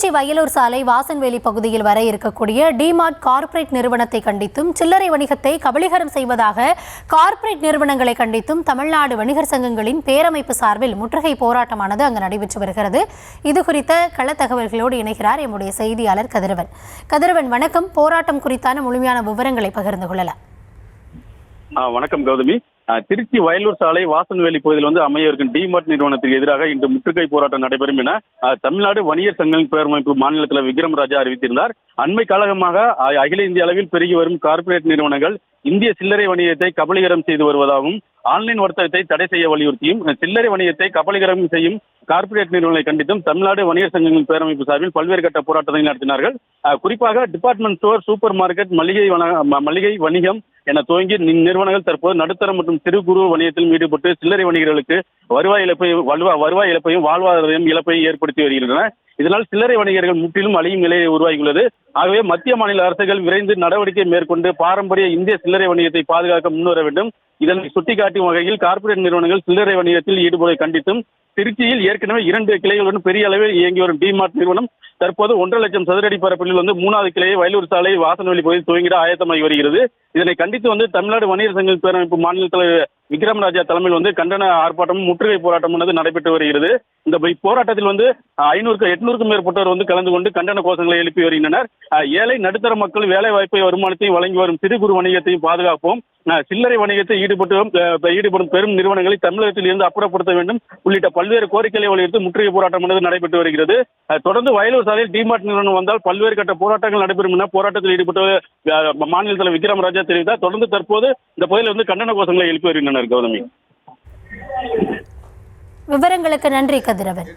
திருச்சி வயலூர் சாலை வாசன்வேலி பகுதியில் வர இருக்கக்கூடிய டிமார்ட் கார்ப்பரேட் நிறுவனத்தை கண்டித்தும் சில்லறை வணிகத்தை கபளீகரம் செய்வதாக கார்ப்பரேட் நிறுவனங்களை கண்டித்தும் தமிழ்நாடு வணிகர் சங்கங்களின் பேரமைப்பு சார்பில் முற்றுகை போராட்டமானது அங்கு நடைபெற்று வருகிறது. இது குறித்த கள தகவல்களோடு இணைகிறார் எம்முடைய செய்தியாளர் கதிரவன். கதிரவன், வணக்கம். போராட்டம் குறித்தான முழுமையான விவரங்களை பகிர்ந்து கொள்ளலாம். வணக்கம் கௌதமி. திருச்சி வயலூர் சாலை வாசன்வேலி பகுதியில் அமைய இருக்கும் டிமார்ட் நிறுவனத்துக்கு எதிராக இன்று முற்றுகை போராட்டம் நடைபெறும் என தமிழ்நாடு வணிகர் சங்கங்களின் பேரமைப்பு மாநில தலைவர் விக்ரம் ராஜா அறிவித்திருந்தார். அண்மை காலமாக அகில இந்திய அளவில் பெருகி வரும் கார்ப்பரேட் நிறுவனங்கள் இந்திய சில்லறை வணிகத்தை கபளீகரம் செய்து வருவதாகவும் ஆன்லைன் வர்த்தகத்தை தடை செய்ய வலியுறுத்தியும் சில்லறை வணிகத்தை கபளீகரம் செய்யும் கார்ப்பரேட் நிறுவனங்களை கண்டித்தும் தமிழ்நாடு வணிகர் சங்கங்களின் பேரமைப்பு சார்பில் பல்வேறு கட்ட போராட்டத்தை நடத்தினார்கள். குறிப்பாக டிபார்ட்மெண்ட் ஸ்டோர், சூப்பர் மார்க்கெட், மளிகை வணிகம் என துவங்கி நிறுவனங்கள் தற்போது நடுத்தர மற்றும் சிறு குறு வணிகத்தில் ஈடுபட்டு சில்லறை வணிகர்களுக்கு வருவாய் இழப்பையும் வாழ்வாதார இழப்பையும் ஏற்படுத்தி வருகின்றன. இதனால் சில்லறை வணிகர்கள் முற்றிலும் அழியும் நிலையை உருவாகியுள்ளது. ஆகவே மத்திய மாநில அரசுகள் விரைந்து நடவடிக்கை மேற்கொண்டு பாரம்பரிய இந்திய சில்லறை வணிகத்தை பாதுகாக்க முன்வர வேண்டும். இதனை சுட்டிக்காட்டும் வகையில் கார்ப்பரேட் நிறுவனங்கள் சில்லறை வணிகத்தில் ஈடுபடுவதை கண்டித்தும் திருச்சியில் ஏற்கனவே 2 கிளைகளுடன் பெரிய அளவில் இயங்கி வரும் டிமார்ட் நிறுவனம் தற்போது 1.5 லட்சம் சதுரடி பரப்பில் 3வது கிளையை வயலூர் சாலை வாசன்வேலி பகுதியில் துவங்கிட ஆயத்தமாகி வருகிறது. இதனை கண்டித்து தமிழ்நாடு வணிகர் சங்க பேரமைப்பு மாநில தலைவர் விக்ரம் ராஜா தலைமையில் கண்டன ஆர்ப்பாட்டமும் முற்றுகை போராட்டம் நடைபெற்று வருகிறது. இந்த போராட்டத்தில் 800க்கும் மேற்பட்டோர் கலந்து கொண்டு கண்டன கோஷங்களை எழுப்பி வருகின்றனர். ஏழை நடுத்தர மக்கள் வேலை வாய்ப்பை வருமானத்தையும் வழங்கி வரும் சிறு குறு வணிகத்தையும் பாதுகாப்போம், சில்லறை வணிகத்தை ஈடுபடும் பெரும் நிறுவனங்களை தமிழகத்தில் இருந்து அப்புறப்படுத்த வேண்டும் உள்ளிட்ட பல்வேறு கோரிக்கைகளை வலியுறுத்தி முற்றுகை போராட்டம் நடைபெற்று வருகிறது. தொடர்ந்து வயலூர் சாலையில் டிமார்ட் நிறுவனம் வந்தால் பல்வேறு கட்ட போராட்டங்கள் நடைபெறும் என போராட்டத்தில் ஈடுபட்ட மாநில தலைவர் விக்ரம் ராஜா தெரிவித்தார். தொடர்ந்து தற்போது இந்த பகுதியில் கண்டன கோஷங்களை எழுப்பி வருகின்றனர். கௌதமி, விவரங்களுக்கு நன்றி கதிரவன்.